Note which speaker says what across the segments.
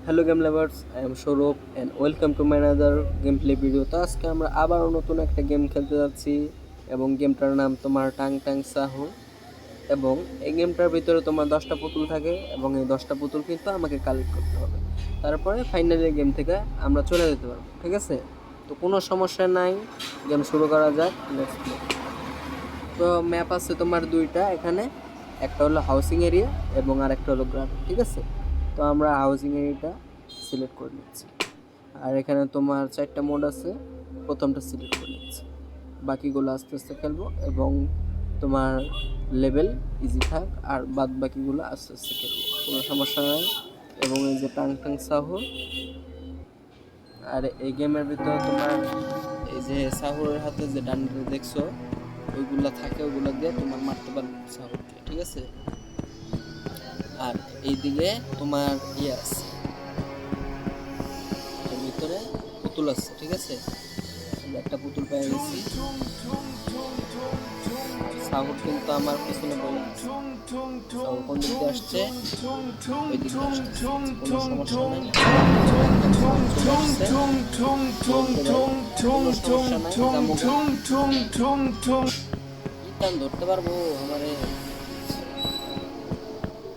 Speaker 1: Hello game lovers, I am Sourav and welcome to my another game play video. তো আজকে আমরা আবারও নতুন একটা গেম খেলতে যাচ্ছি এবং গেমটার নাম তোমার টাং টাং সাহু। এবং এই গেমটার ভিতরে তোমার 10টা পুতুল থাকে এবং এই 10টা পুতুল কিন্তু আমাকে কালেক্ট করতে হবে, তারপরে ফাইনালি গেম থেকে আমরা চলে যেতে পারবো। ঠিক আছে, তো কোনো সমস্যা নাই, গেম শুরু করা যাক, লেটস প্লে। তো ম্যাপ আছে তোমার দুইটা এখানে, একটা হলো হাউসিং এরিয়া এবং আর একটা হলো গ্রাম। ঠিক আছে, তো আমরা হাউসিং এরিয়াটা সিলেক্ট করে নিচ্ছি। আর এখানে তোমার 4টা মোড আছে, প্রথমটা সিলেক্ট করে নিচ্ছি, বাকিগুলো আস্তে আস্তে খেলবো এবং তোমার লেভেল ইজি থাক আর বাদ বাকিগুলো আস্তে আস্তে খেলবো, কোনো সমস্যা নাই। এবং এই যে টাং টাং সাহুর, আর এই গেমের ভিতরে তোমার এই যে সাহুরের হাতে যে ডান্ডিটা দেখছো ওইগুলা থাকে, ওইগুলা দিয়ে তোমার মারতে পারবে সাহুরকে। ঠিক আছে, আর এইদিকে তোমার ইয়ে আছে, এর ভিতরে পুতুল আছে। ঠিক আছে, একটা পুতুল পেয়ে গেছি। সাহুর কিন্তু আমার পিছনে বলে আছে, সাহুর কোন দিকে আসছে, ওই দিকে আসছে, কোনো সমস্যা নাই, টান ধরতে পারবো আমারে।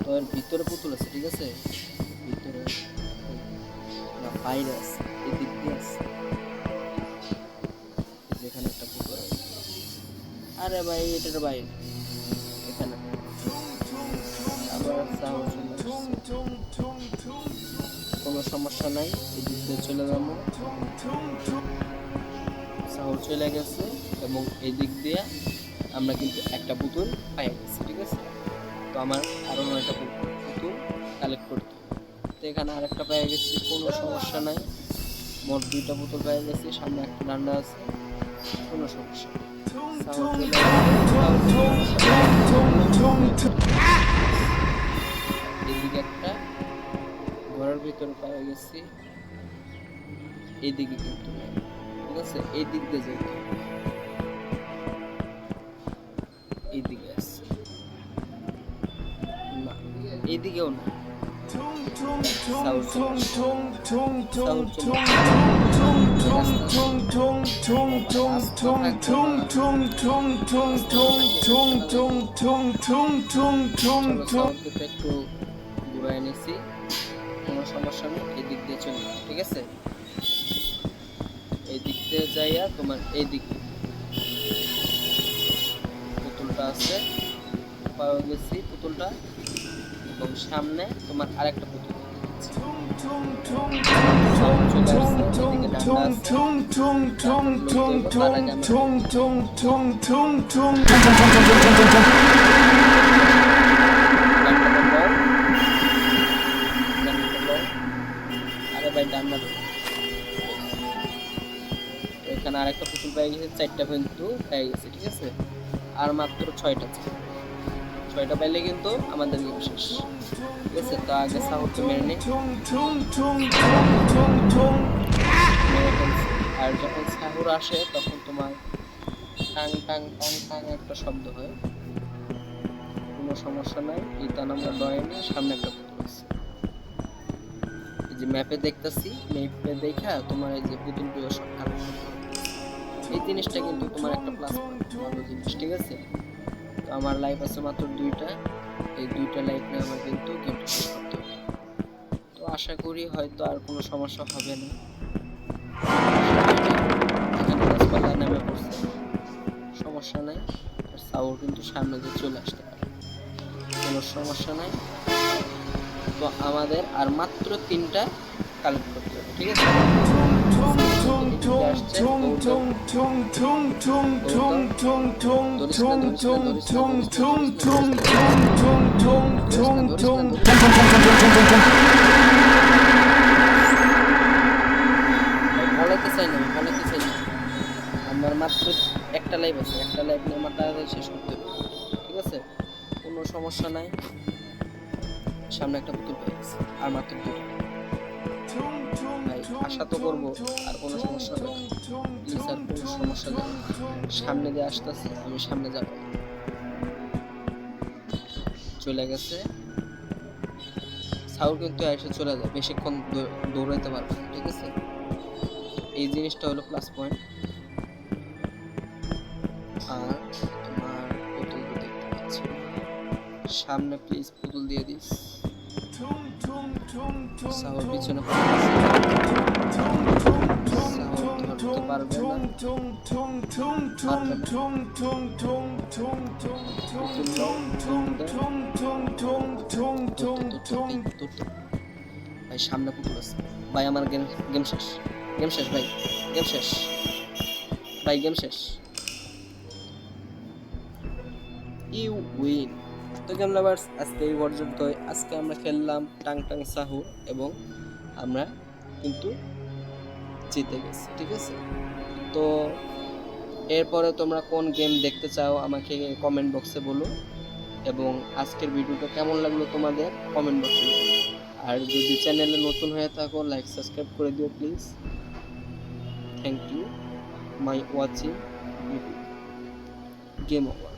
Speaker 1: তো এর ভিতরে পুতুল আছে। ঠিক আছে, ভিতরে না, বাইরে আছে, এই দিক দিয়ে আছে, যেখানে একটা পুতুল আছে। আরে ভাই, এটার বাইরে, এখানে আবার সাহস কোনো সমস্যা নাই, এই দিক দিয়ে চলে যাবো। সাহস চলে গেছে এবং এই দিক দিয়ে আমরা কিন্তু একটা পুতুল পাই গেছি। ঠিক আছে, তো আমার আরও 9টা পুতুল কালেক্ট করতে হবে। তো এখানে আরেকটা পেয়ে গেছি, কোনো সমস্যা নাই, মোট 2টা পুতুল পেয়ে গেছি, সামনে একটা ডান্ডা আছে, কোনো সমস্যা নেই। এদিকে একটা ঘরের ভিতরে পেয়ে গেছি, এইদিকে কিন্তু নেই। ঠিক আছে, এই দিক দিয়ে যেতে হবে, এইদিকে আছে না, এইদিকেও না, একটু ঘুরাই নিছি, কোনো সমস্যা নেই, এই দিক দিয়ে চলে। ঠিক আছে, এই দিক দিয়ে যাইয়া তোমার এই দিক পুতুলটা আছে, পাওয়া গেছি পুতুলটা, এবং সামনে তোমার আরেকটা পুতুল এখানে আরেকটা পুতুল পেয়ে গেছে, 4টা কিন্তু পেয়ে গেছে। ঠিক আছে, আর মাত্র 6টা পাইলে কিন্তু আমাদের গেম শেষ। ঠিক আছে, তো আগে সাহসকে মেরে নিই, আর যখন সাহুর আসে তখন তোমার টাং টাং টাং টাং একটা শব্দ হয়, কোনো সমস্যা নাই। এই টান আমরা ডয়ে নিই, সামনে একটা পুতুল আছে, এই যে ম্যাপে দেখতেছি, ম্যাপে দেখা তোমার এই যে পুতুলগুলো সব কালেক্ট করতে হবে। এই জিনিসটা কিন্তু তোমার একটা প্লাস পয়েন্ট, ভালো জিনিস। ঠিক আছে, তো আমার লাইফ আছে মাত্র 2টা, এই 2টা লাইফ নিয়ে আমার কিন্তু গেমটা শেষ করতে হবে। তো আশা করি হয়তো আর কোনো সমস্যা হবে না। এখানে গাছপালা নেমে পড়ছে, সমস্যা নাই, আর সাউন্ড কিন্তু সামনে দিয়ে চলে আসতে পারে, কোনো সমস্যা নাই। তো আমাদের আর মাত্র 3টা কালেক্ট করতে হবে। ঠিক আছে, বলাতে চাই না, আমার মাত্র একটা লাইভ আছে, একটা লাইভ নিয়ে আমার তাড়াতাড়ি শেষ করতে হবে। ঠিক আছে, কোনো সমস্যা নাই, সামনে একটা পুতুল পেয়ে গেছে, আর মাত্র 2টা। ভাই আশা তো করবো আর কোনো সমস্যা হবে না, প্লিজ আর কোনো সমস্যা যাবে না। সামনে দিয়ে আসতেছে, আমি সামনে যাব, চলে গেছে। সাউর কিন্তু এসে চলে যায়, বেশিক্ষণ দৌড়াইতে পারবে না, ঠিক আছে? এই জিনিসটা হলো প্লাস পয়েন্ট। আর তোমার পুতুল তো দেখতে পাচ্ছি না। সামনে প্লিজ পুতুল দিয়ে দিস। সাউর পিছনে সাউর ধরতে পারবে না, ভাই সামনে পুতুল আছে ভাই, আমার গেম গেম শেষ, গেম শেষ ভাই, গেম শেষ ভাই, গেম শেষ। You win. তো গেম লাভার্স, আজকে এই পর্যন্তই। আজকে আমরা খেললাম টাং টাং সাহু এবং আমরা কিন্তু জিতে গেছি, ঠিক আছে? তো এরপরে তোমরা কোন গেম দেখতে চাও আমাকে কমেন্ট বক্সে বলো, এবং আজকের ভিডিওটা কেমন লাগলো তোমাদের কমেন্ট বক্সে বলো। আর যদি চ্যানেলে নতুন হয়ে থাকো, লাইক সাবস্ক্রাইব করে দিও please. Thank you my watching video. Game over.